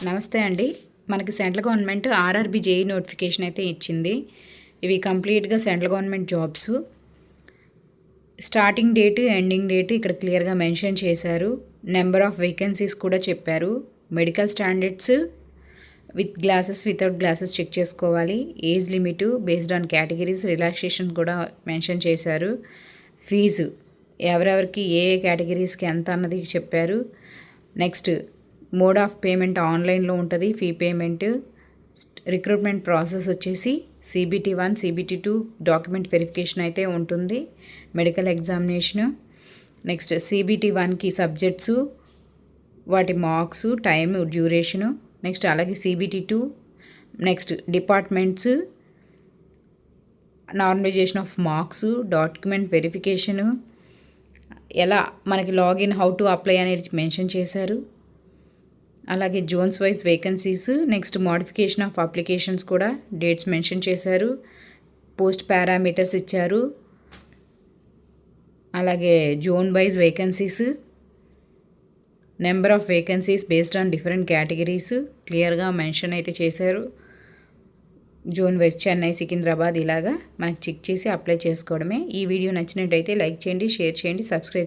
నమస్తే అండి. మనకి central government RRB JE notification అయితే ఇచ్చింది. ఇవి కంప్లీట్‌గా central government jobs. Starting date, ending date ఇక్కడ క్లియర్‌గా మెన్షన్ చేశారు. నెంబర్ ఆఫ్ వేకెన్సీస్ కూడా చెప్పారు. Medical standards with glasses, without glasses check చేసుకోవాలి. Age limit based on categories, relaxation కూడా మెన్షన్ చేశారు. ఫీజు ఎవరెవరికి ఏ ఏ కేటగిరీస్‌కి ఎంత అన్నది చెప్పారు. నెక్స్ట్ మోడ్ ఆఫ్ పేమెంట్ ఆన్లైన్లో ఉంటుంది. Fee payment. రిక్రూట్మెంట్ ప్రాసెస్ వచ్చేసి CBT 1, CBT 2 డాక్యుమెంట్ వెరిఫికేషన్ అయితే ఉంటుంది. Medical examination. నెక్స్ట్ CBT 1కి సబ్జెక్ట్స్, వాటి మార్క్స్, టైమ్, డ్యూరేషను. నెక్స్ట్ అలాగే CBT 2 next departments, normalisation of marks, document verification, ఎలా మనకి లాగిన్, హౌ టు అప్లై అనేది మెన్షన్ చేశారు. అలాగే zones wise vacancies, next modification of applications కూడా డేట్స్ మెన్షన్ చేశారు. పోస్ట్ పారామీటర్స్ ఇచ్చారు. అలాగే zone wise vacancies, number of vacancies based on different categories క్లియర్గా మెన్షన్ అయితే చేశారు. జోన్ వైజ్ చెన్నై, సికింద్రాబాద్ ఇలాగా మనకి చెక్ చేసి అప్లై చేసుకోవడమే. ఈ వీడియో నచ్చినట్టయితే లైక్ చేయండి, షేర్ చేయండి, సబ్స్క్రైబ్